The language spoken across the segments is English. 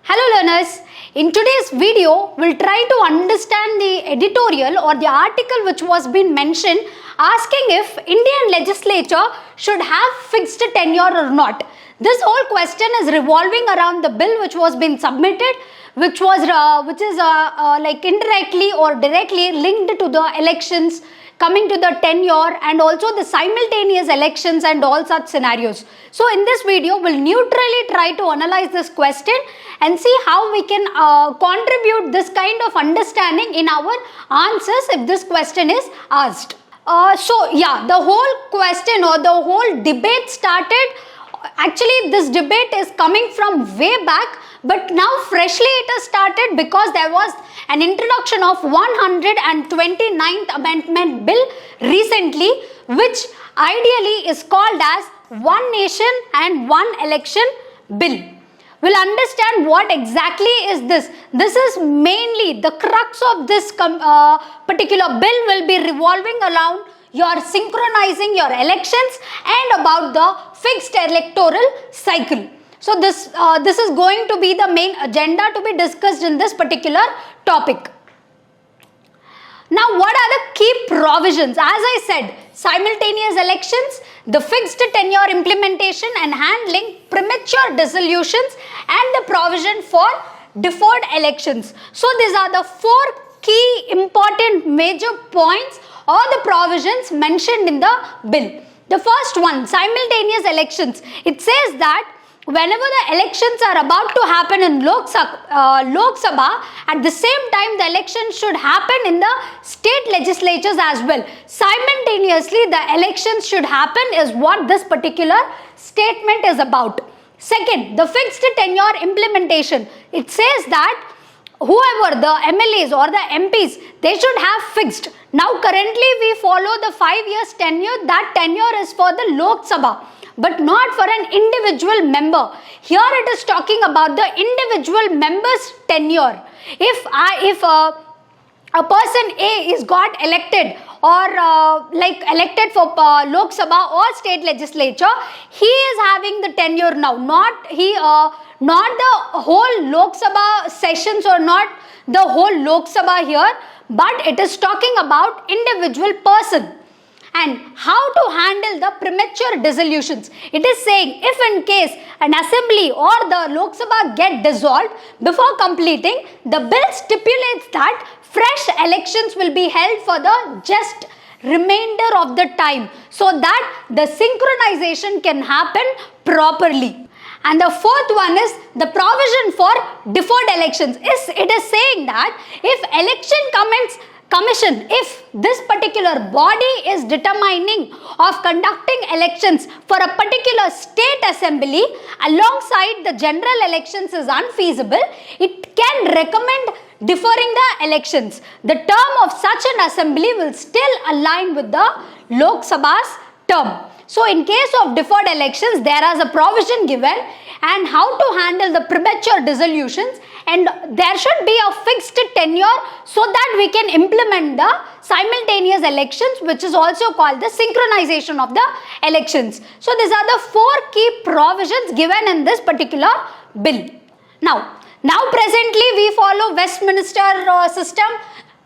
Hello learners, in today's video we'll try to understand the editorial or the article which was been mentioned asking if Indian legislature should have fixed tenure or not. This whole question is revolving around the bill which was been submitted which is like indirectly or directly linked to the elections coming to the tenure and also the simultaneous elections and all such scenarios. So in this video, we'll neutrally try to analyze this question and see how we can contribute this kind of understanding in our answers if this question is asked. The whole question or the whole debate started. Actually, this debate is coming from way back, but now freshly it has started because there was an introduction of 129th Amendment Bill recently, which ideally is called as One Nation and One Election Bill. We'll understand what exactly is this. This is mainly the crux of this particular bill will be revolving around your synchronizing your elections and about the fixed electoral cycle. So this is going to be the main agenda to be discussed in this particular topic. Now, what are the key provisions? As I said, simultaneous elections, the fixed tenure implementation and handling premature dissolutions, and the provision for deferred elections. So these are the four key important major points or the provisions mentioned in the bill. The first one, simultaneous elections. It says that whenever the elections are about to happen in Lok Sabha, at the same time the elections should happen in the state legislatures as well. Simultaneously the elections should happen is what this particular statement is about. Second, the fixed tenure implementation. It says that whoever the MLAs or the MPs, they should have fixed. Now currently we follow the 5 years tenure. That tenure is for the Lok Sabha, but not for an individual member. Here it is talking about the individual member's tenure. If a person A is got elected or elected for Lok Sabha or state legislature, he is having the tenure now, not the whole Lok Sabha sessions or not the whole Lok Sabha here, but it is talking about individual person. And how to handle the premature dissolutions. It is saying if in case an assembly or the Lok Sabha get dissolved before completing, the bill stipulates that fresh elections will be held for the just remainder of the time so that the synchronization can happen properly. And the fourth one is the provision for deferred elections. It is saying that if election commission, if this particular body is determining of conducting elections for a particular state assembly alongside the general elections is unfeasible, it can recommend deferring the elections. The term of such an assembly will still align with the Lok Sabha's term. So in case of deferred elections, there is a provision given and how to handle the premature dissolutions, and there should be a fixed tenure so that we can implement the simultaneous elections, which is also called the synchronization of the elections. So these are the four key provisions given in this particular bill. Now presently we follow Westminster system.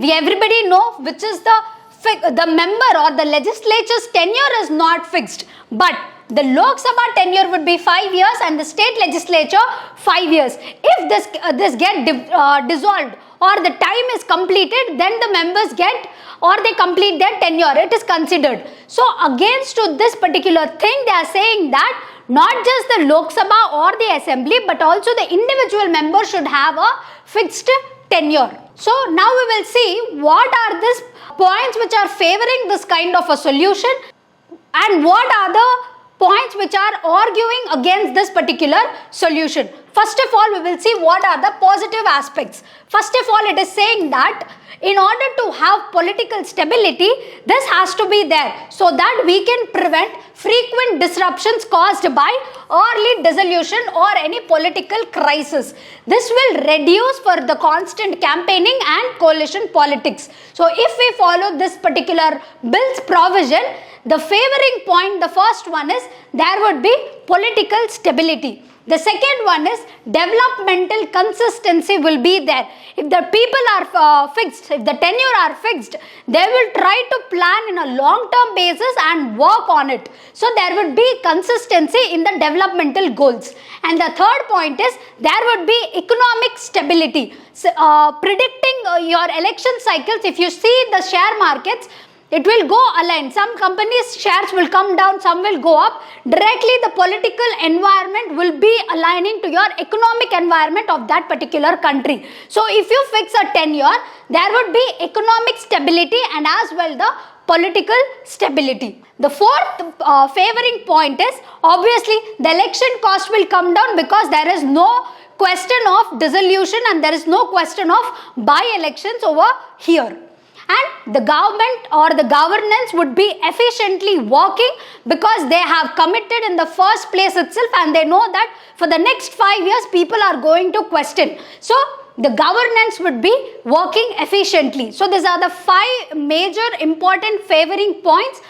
Everybody know which is the member or the legislature's tenure is not fixed, but the Lok Sabha tenure would be 5 years and the state legislature 5 years. If this get dissolved or the time is completed, then the members get or they complete their tenure. It is considered. So against to this particular thing, they are saying that not just the Lok Sabha or the assembly, but also the individual member should have a fixed tenure. So now we will see what are these points which are favoring this kind of a solution and what are the points which are arguing against this particular solution. First of all, we will see what are the positive aspects. First of all, it is saying that in order to have political stability, this has to be there so that we can prevent frequent disruptions caused by early dissolution or any political crisis. This will reduce for the constant campaigning and coalition politics. So if we follow this particular bill's provision, the favoring point, the first one is there would be political stability. The second one is developmental consistency will be there. If the people are fixed, if the tenure are fixed, they will try to plan in a long-term basis and work on it. So there would be consistency in the developmental goals. And the third point is there would be economic stability. So, predicting your election cycles, if you see the share markets, it will go aligned. Some companies' shares will come down, some will go up. Directly the political environment will be aligning to your economic environment of that particular country. So if you fix a tenure, there would be economic stability and as well the political stability. The fourth favoring point is obviously the election cost will come down because there is no question of dissolution and there is no question of by-elections over here. And the government or the governance would be efficiently working because they have committed in the first place itself and they know that for the next 5 years people are going to question. So the governance would be working efficiently. So these are the 5 major important favoring points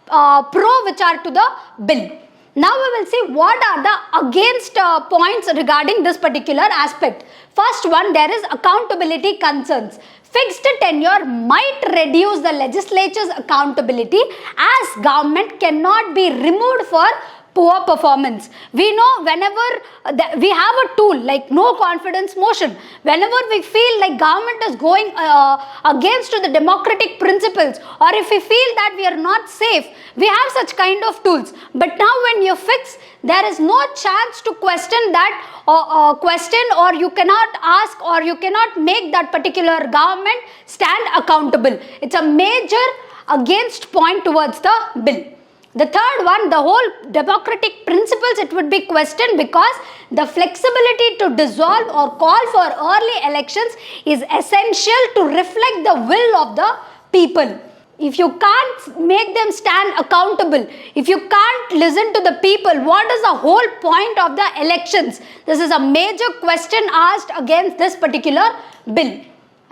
pro which are to the bill. Now we will see what are the against points regarding this particular aspect. First one, there is accountability concerns. Fixed tenure might reduce the legislature's accountability as government cannot be removed for poor performance. We know whenever we have a tool like no confidence motion, whenever we feel like government is going against the democratic principles or if we feel that we are not safe, we have such kind of tools. But now when you fix, there is no chance to question that or you cannot ask or you cannot make that particular government stand accountable. It's a major against point towards the bill. The third one, the whole democratic principles, it would be questioned because the flexibility to dissolve or call for early elections is essential to reflect the will of the people. If you can't make them stand accountable, if you can't listen to the people, what is the whole point of the elections? This is a major question asked against this particular bill.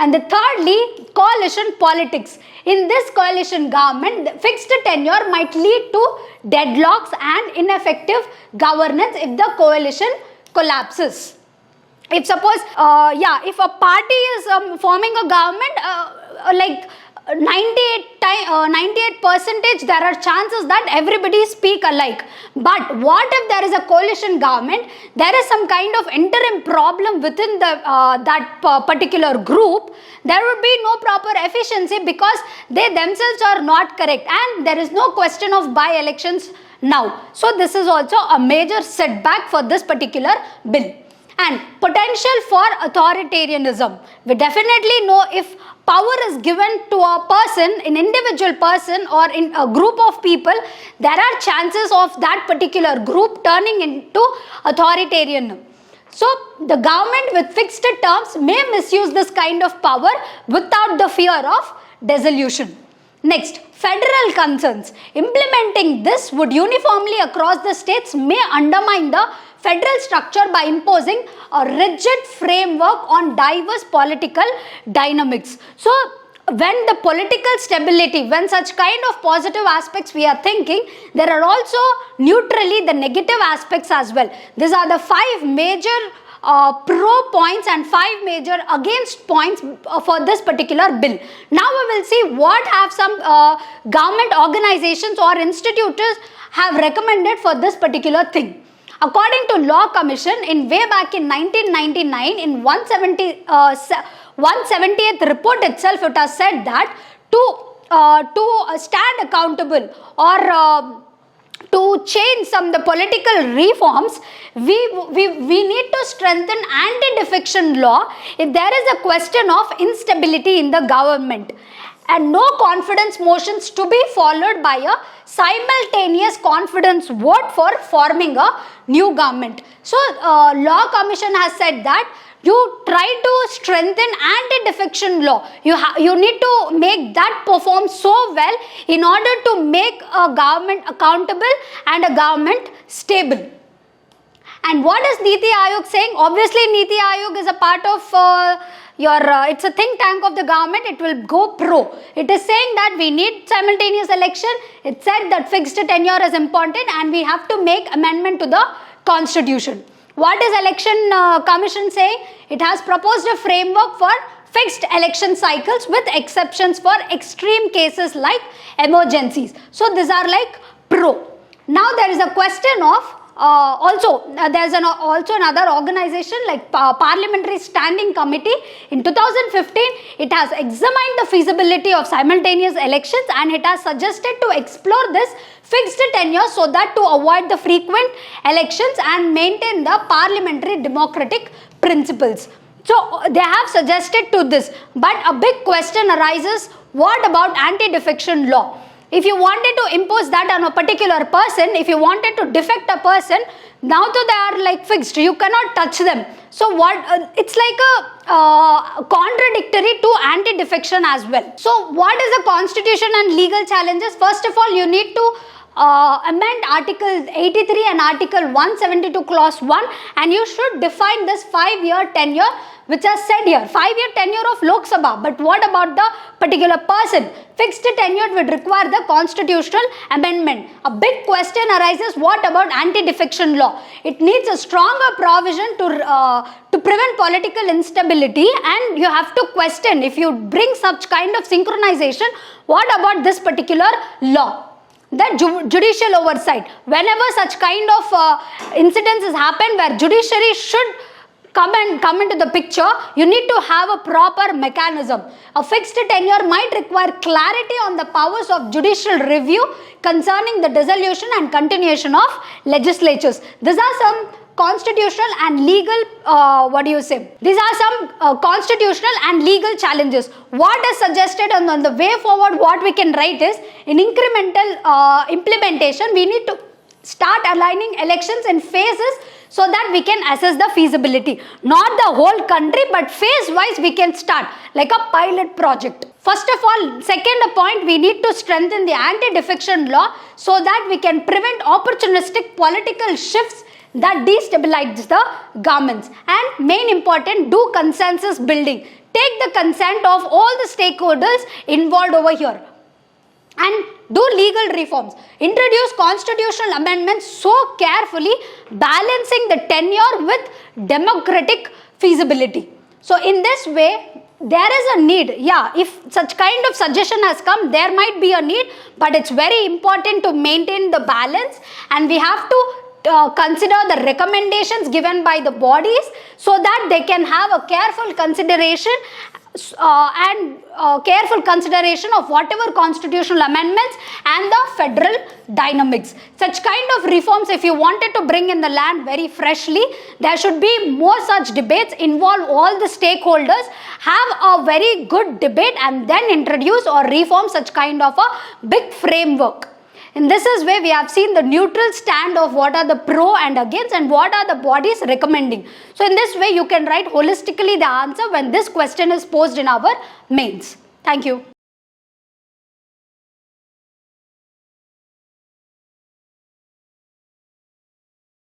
And the thirdly, coalition politics. In this coalition government, fixed tenure might lead to deadlocks and ineffective governance if the coalition collapses. If suppose, if a party is forming a government, like 98% there are chances that everybody speak alike. But what if there is a coalition government, there is some kind of interim problem within the that particular group, there would be no proper efficiency because they themselves are not correct and there is no question of by-elections now. So this is also a major setback for this particular bill. And potential for authoritarianism. We definitely know if power is given to a person, an individual person or in a group of people, there are chances of that particular group turning into authoritarian. So the government with fixed terms may misuse this kind of power without the fear of dissolution. Next, federal concerns. Implementing this would uniformly across the states may undermine the federal structure by imposing a rigid framework on diverse political dynamics. So when the political stability, when such kind of positive aspects we are thinking, there are also neutrally the negative aspects as well. These are the 5 major pro points and 5 major against points for this particular bill. Now we will see what have some government organizations or institutes have recommended for this particular thing. According to Law Commission, in way back in 1999, in 170th report itself, it has said that to stand accountable or to change some the political reforms, we need to strengthen anti-defection law if there is a question of instability in the government, and no confidence motions to be followed by a simultaneous confidence vote for forming a new government. So Law Commission has said that you try to strengthen anti-defection law. You need to make that perform so well in order to make a government accountable and a government stable. And what is Niti Aayog saying? Obviously, Niti Aayog is a part of it's a think tank of the government, it will go pro. It is saying that we need simultaneous election. It said that fixed tenure is important and we have to make amendment to the constitution. What is election commission saying? It has proposed a framework for fixed election cycles with exceptions for extreme cases like emergencies. So these are like pro. Now there is a question of there's also another organization like Parliamentary Standing Committee. In 2015, it has examined the feasibility of simultaneous elections and it has suggested to explore this fixed tenure so that to avoid the frequent elections and maintain the parliamentary democratic principles. So they have suggested to this, but a big question arises, what about anti-defection law? If you wanted to impose that on a particular person, if you wanted to defect a person, now they are like fixed, you cannot touch them. So what, it's like a contradictory to anti-defection as well. So what is the constitution and legal challenges? First of all, you need to amend Article 83 and Article 172 Clause 1, and you should define this 5-year tenure which are said here. 5-year tenure of Lok Sabha, but what about the particular person? Fixed tenure would require the constitutional amendment. A big question arises, what about anti-defection law? It needs a stronger provision to prevent political instability, and you have to question, if you bring such kind of synchronization, what about this particular law? The judicial oversight. Whenever such kind of incidences happen where judiciary should come into the picture, you need to have a proper mechanism. A fixed tenure might require clarity on the powers of judicial review concerning the dissolution and continuation of legislatures. These are some constitutional and legal, These are some constitutional and legal challenges. What is suggested on the way forward, what we can write is, in incremental implementation, we need to start aligning elections in phases so that we can assess the feasibility. Not the whole country, but phase-wise we can start, like a pilot project. First of all, second point, we need to strengthen the anti-defection law so that we can prevent opportunistic political shifts that destabilize the governments. And main important, do consensus building. Take the consent of all the stakeholders involved over here. And do legal reforms. Introduce constitutional amendments so carefully, balancing the tenure with democratic feasibility. So in this way, there is a need. Yeah, if such kind of suggestion has come, there might be a need, but it's very important to maintain the balance, and we have to consider the recommendations given by the bodies so that they can have a careful consideration of whatever constitutional amendments and the federal dynamics. Such kind of reforms, if you wanted to bring in the land very freshly, there should be more such debates, involve all the stakeholders, have a very good debate, and then introduce or reform such kind of a big framework. In this is where we have seen the neutral stand of what are the pro and against and what are the bodies recommending. So in this way you can write holistically the answer when this question is posed in our mains. Thank you.